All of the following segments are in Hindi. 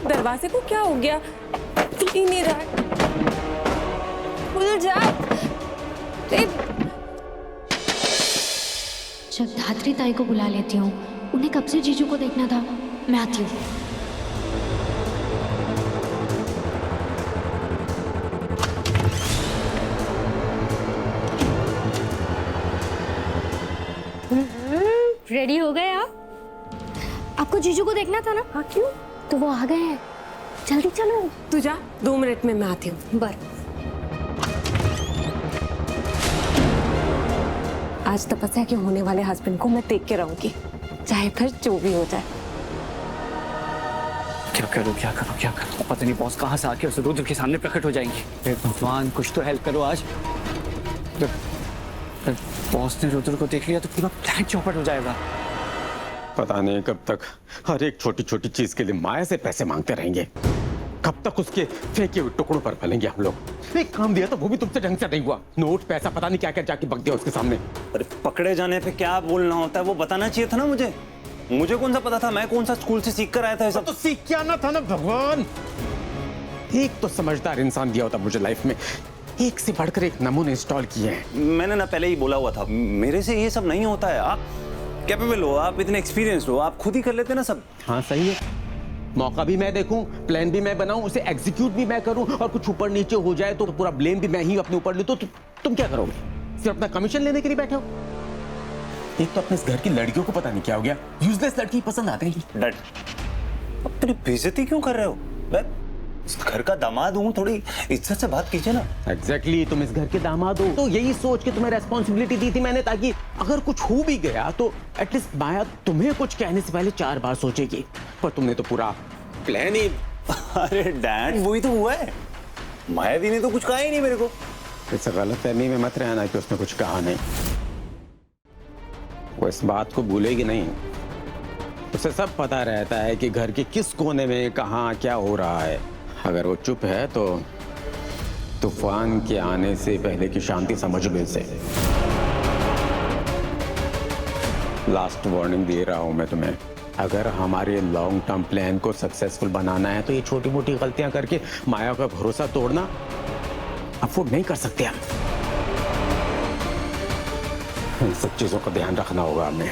दरवाजे को क्या हो गया? खुल ही नहीं रहा है। खुल जा। जगधात्री ताई को बुला लेती हूँ, उन्हें कब से जीजू को देखना था। मैं आती हूँ। रेडी हो गए आप? आपको जीजू को देखना था ना? हाँ, क्यों? तो वो आ गए हैं, जल्दी चलो। तू जा, 2 मिनट में मैं आती हूँ। बस आज तपस्या के होने वाले हस्बैंड को मैं देख के रहूंगी, चाहे फिर जो भी हो जाए। क्या करूं क्या करूं क्या करूं? पता नहीं बॉस कहाँ से आके उस रुद्र के सामने प्रकट हो जाएंगे। हे भगवान, कुछ तो हेल्प करो आज। बॉस ने रुद्र को देख लिया तो पूरा प्लान चौपट हो जाएगा। पता नहीं कब तक हर एक छोटी छोटी चीज के लिए माया से पैसे मांगते रहेंगे। कब तक उसके फेंके हुए टुकड़ों पर पलेंगे हम लोग। एक काम दिया तो वो भी तुमसे ढंग से नहीं हुआ। नोट पैसा पता नहीं क्या क्या जाके बक दिया उसके सामने। अरे पकड़े जाने पे क्या बोलना होता है वो बताना चाहिए था ना मुझे। मुझे कौन सा पता था? मैं कौन सा स्कूल से सीख कर आया था? तो सीख क्या ना था ना भगवान। एक तो समझदार इंसान दिया होता मुझे लाइफ में, एक से बढ़कर एक नमूने इंस्टॉल किए हैं। मैंने ना पहले ही बोला हुआ था, मेरे से ये सब नहीं होता है। आप कैपेबल हो, आप इतने एक्सपीरियंस्ड हो, आप खुद ही कर लेते ना सब। हाँ सही है, मौका भी मैं देखूं, प्लान भी मैं बनाऊं, उसे एग्जीक्यूट भी मैं करूं, और कुछ ऊपर नीचे हो जाए तो पूरा ब्लेम भी मैं ही अपने ऊपर लूं। तो तुम क्या करोगे? सिर्फ अपना कमीशन लेने के लिए बैठे हो? एक तो अपने इस घर की लड़कियों को पता नहीं क्या हो गया, यूजलेस लड़की पसंद आते हैं। डैड, अपनी बेइज्जती क्यों कर रहे हो? मैं इस घर का दामाद हूँ, थोड़ी इज्जत से बात कीजिए ना। एग्जैक्टली, तुम इस घर के दामाद हो, तो यही सोच के तुम्हें रेस्पॉन्सिबिलिटी दी थी मैंने, ताकि अगर कुछ हो भी गया तो एटलीस्ट माया तुम्हें कुछ कहने से पहले 4 बार सोचेगी। पर तुमने तो पूरा प्लान ही। अरे डैड, वही तो हुआ है। मायावी ने तो कुछ कहा ही नहीं मेरे को। इस गलतफहमी में मत रहना कि उसने कुछ कहा नहीं। वो इस बात को भूलेगी नहीं। उसे सब पता रहता है कि घर के किस कोने में कहाँ क्या हो रहा है। अगर वो चुप है तो तूफान के आने से पहले की शांति समझ लो इसे। लास्ट वार्निंग दे रहा हूं मैं तुम्हें, अगर हमारे लॉन्ग टर्म प्लान को सक्सेसफुल बनाना है तो ये छोटी मोटी गलतियां करके माया का भरोसा तोड़ना अफोर्ड नहीं कर सकते हम। इन सब चीजों का ध्यान रखना होगा हमें।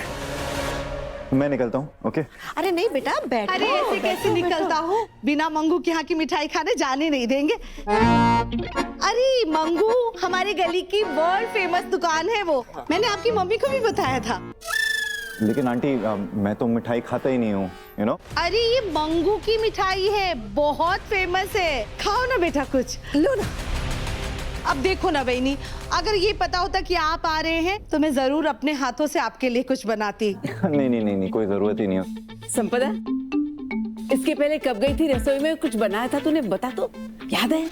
मैं निकलता हूँ, ओके? अरे नहीं बेटा, बैठो। अरे ऐसे कैसे निकलता हूँ? बिना मंगू के यहाँ की मिठाई खाने जाने नहीं देंगे। अरे मंगू हमारी गली की वर्ल्ड फेमस दुकान है वो। मैंने आपकी मम्मी को भी बताया था। लेकिन आंटी मैं तो मिठाई खाता ही नहीं हूँ, यू नो। अरे ये मंगू की मिठाई है, बहुत फेमस है। खाओ ना बेटा कुछ। लो ना। अब देखो ना बहनी, अगर ये पता होता कि आप आ रहे हैं तो मैं जरूर अपने हाथों से आपके लिए कुछ बनाती। नहीं, कोई जरूरत ही नहीं है। संपदा, इसके पहले कब गई थी रसोई में? कुछ बनाया था तूने, बता तो, याद है?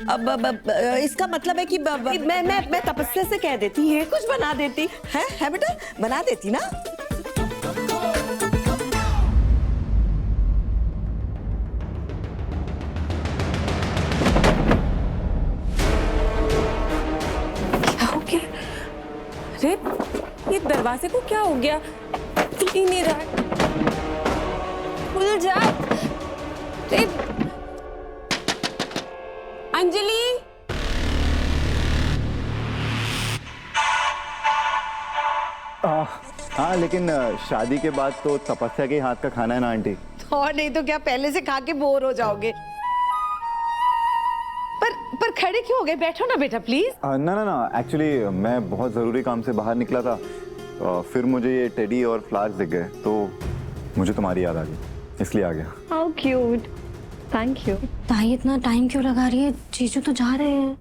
अब इसका मतलब है कि मैं तपस्या से कह देती है, कुछ बना देती है बेटा, बना देती ना। अरे ये दरवाजे को क्या हो गया? खुल ही नहीं रहा है। खुल जा। अरे अंजलि, हाँ लेकिन शादी के बाद तो तपस्या के हाथ का खाना है ना आंटी। और नहीं तो क्या, पहले से खा के बोर हो जाओगे। पर खड़े क्यों हो गए? बैठो ना बेटा प्लीज। ना एक्चुअली मैं बहुत जरूरी काम से बाहर निकला था, फिर मुझे ये टेडी और फ्लावर्स दिख गए तो मुझे तुम्हारी याद आ गई, इसलिए आ गया। How cute, thank you. ताई इतना टाइम क्यों लगा रही है? जीजू तो जा रहे हैं।